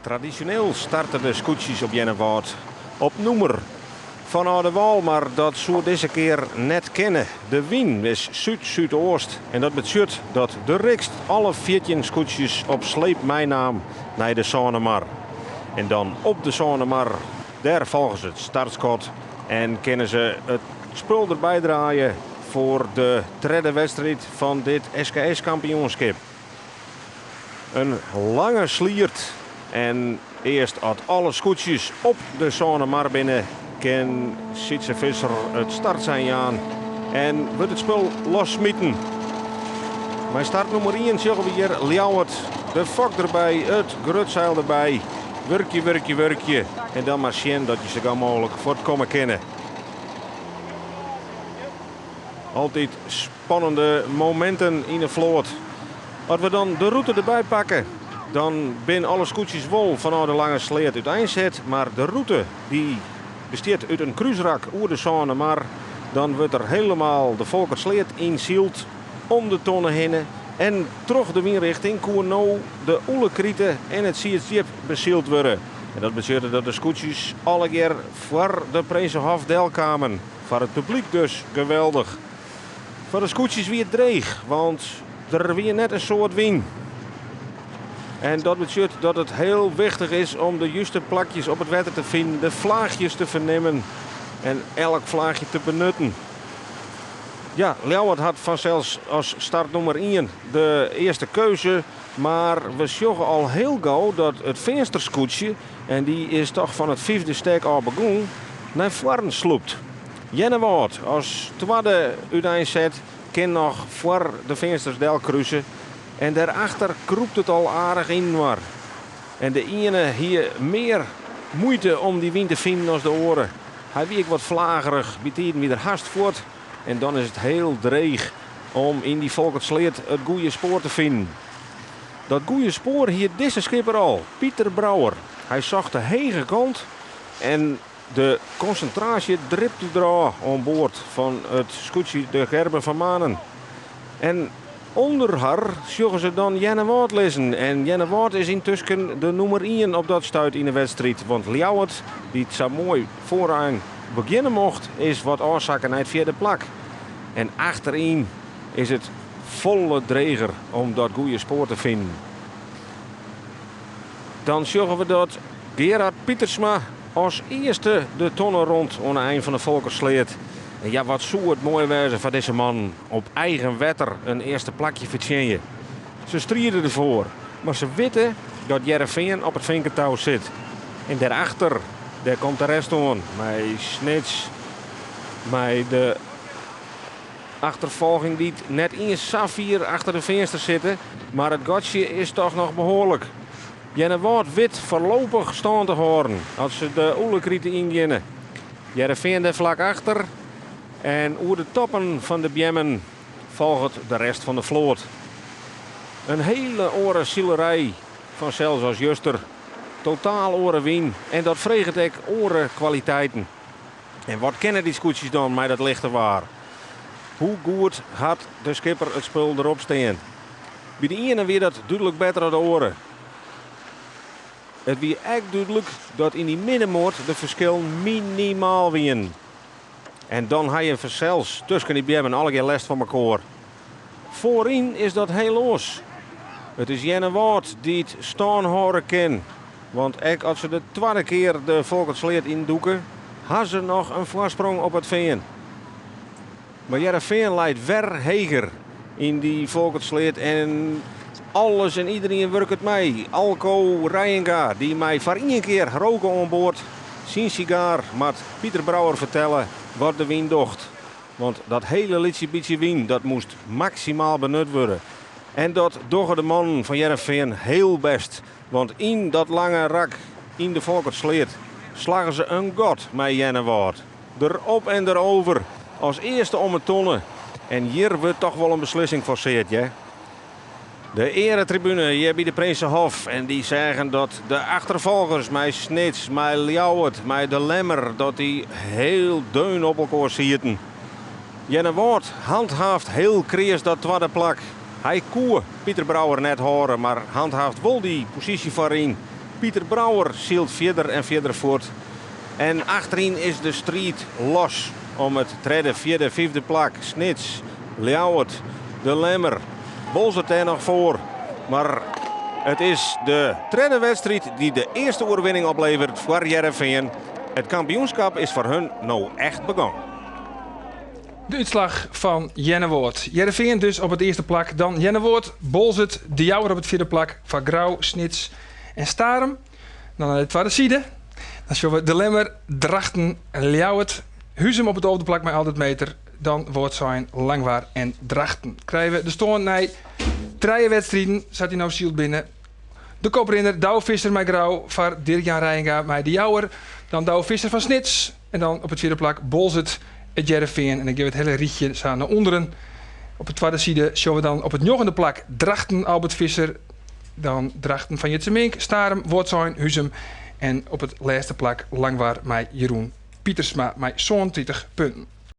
Traditioneel starten de scootjes op Jennewaard op noemer van de wal, maar dat zou deze keer net kennen. De wind is zuid-zuidoost en dat betekent dat de rikst alle 14 scootjes op sleep meenam naar de Saanemar. En dan op de Saanemar, daar volgen ze het startschot en kunnen ze het spul erbij draaien voor de derde wedstrijd van dit SKS-kampioenschap. Een lange sliert en eerst als alle scootjes op de Saanemar binnen kan Sietse Visser het startsein aan en wordt het spul lossmieten. Bij start nummer 1 zeggen we hier Ljouwert, de fok erbij, het grutzeil erbij. Werkje, werkje, werkje. En dan maar zien dat je ze gauw mogelijk voortkomen kennen. Altijd spannende momenten in de vloot. Als we dan de route erbij pakken, dan zijn alle scootjes wol van de lange sleet uiteenzet. Maar de route die bestaat uit een kruisrak oer de Saanemar. Dan wordt er helemaal de Volkersleet inzield om de tonnen heen. En terug de windrichting koen nou de Oelekrieten en het Siertjep bezield worden. En dat betekent dat de scootjes alle keer voor de Prinsenhof deel kwamen. Voor het publiek dus geweldig. Voor de scootjes weer dreig, want er weer net een soort wind. En dat betekent dat het heel wichtig is om de juiste plakjes op het wetter te vinden, de vlaagjes te vernemen en elk vlaagje te benutten. Ja, Ljouwert had vanzelfs als start nummer 1 de eerste keuze. Maar we zag al heel gauw dat het vensterscootje, en die is toch van het 5e stek al begonnen, naar voren sloept. Jennewaard als tweede uiteenzet kan nog voor de vensters deel kruisen. En daarachter kroept het al aardig in waar. En de ene hier meer moeite om die wind te vinden als de oren. Hij wiek wat vlagerig, biedt weer haast voort. En dan is het heel dreig om in die Volkersleet het goede spoor te vinden. Dat goede spoor hier deze schipper al, Pieter Brouwer. Hij zag de hege kant en de concentratie dripte er aan boord van het scootje de Gerben van Manen. En onder haar zullen ze dan Jennewaard lezen. En Jennewaard is intussen de nummer 1 op dat stuit in de wedstrijd. Want Ljouwert, die het zo mooi vooraan beginnen mocht, is wat oorzaken naar het 4e plak. En achterin is het volle dreger om dat goede spoor te vinden. Dan zorgen we dat Gerard Pietersma als eerste de tonnen rond aan het eind van de Volkersleet. En ja, wat zou het mooi wezen van deze man op eigen wetter een eerste plakje verdienen. Ze strijden ervoor, maar ze weten dat Jereveen op het vinkertouw zit. En daarachter, daar komt de rest aan. Met Snits, met de achtervolging die net in Safir achter de venster zitten. Maar het gotje is toch nog behoorlijk. Jennewaard wit voorlopig staan te horen als ze de Oelekrieten inginnen. Jereveen daar vlak achter. En over de toppen van de bjemmen volgt de rest van de vloot. Een hele oren zielerij van zelfs als Juster. Totaal oren wien. En dat vreegt ik oren kwaliteiten. En wat kennen die scootjes dan met dat lichte waar? Hoe goed had de schipper het spul erop staan? Bij de ene weer dat duidelijk beter aan de oren. Het weer echt duidelijk dat in die middenmoot de verschil minimaal wien. En dan heb je zelfs tussen die bjemmen alle keer last van elkaar. Voorin is dat heel los. Het is Jennewaard die het staan horen kan. Want als ze de tweede keer de Volkersleet indoeken, hadden ze nog een voorsprong op het veen. Maar Jereveen leidt ver heger in die Volkersleet en alles en iedereen werkt het mee. Alco Rijenga, die mij voor één keer roken aan boord, zijn sigaar met Pieter Brouwer vertellen wat de wind docht. Want dat hele liedje wind, dat moest maximaal benut worden. En dat doggen de man van Jereveen heel best. Want in dat lange rak in de Volkersleet slagen ze een god met Jennewaard. Erop en erover. Als eerste om het tonnen. En hier wordt toch wel een beslissing forceerd, ja. De eretribune hier bij de Prinsenhof. En die zeggen dat de achtervolgers, met Snits, met Ljouwert, met de Lemmer, dat die heel deun op elkaar zitten. Jennewaard handhaaft heel kreeg dat tweede plak. Hij koe Pieter Brouwer net horen, maar handhaaft wel die positie voorin. Pieter Brouwer zielt verder en verder voort. En achterin is de strijd los om het derde, vierde, vijfde plak. Snits, Ljouwert, De Lemmer, Bolzert er nog voor. Maar het is de derde wedstrijd die de eerste overwinning oplevert voor Heerenveen. Het kampioenschap is voor hun nou echt begonnen. De uitslag van Jennewoord. Heerenveen dus op het eerste plak. Dan Jennewoord, Bolzert, De Jouwer op het vierde plak. Van Grauw, Snits en Starum. Dan naar de tweede zijde. Dan zien we De Lemmer, Drachten, Ljouwert. Huzum op het over de plak met altijd meter. Dan wordt zijn Langwaar en Drachten. Krijgen we de stoorn naar 3 wedstrijden. Zat hij nou zield binnen. De koprenner Douwe Visser met Grauw. Van Dirk-Jan Rijnga met De Jouwer. Dan Douwe Visser van Snits. En dan op het vierde plak Bolzert, het Heerenveen. En dan geven we het hele rietje samen naar onderen. Op de tweede zijde zien we dan op het negende plak Drachten, Albert Visser. Dan Drachten van Jitse Mink, Starum, Wortzijn, Huzum. En op het laatste plak Langwaar met Jeroen Pietersma met zo'n 30 punten.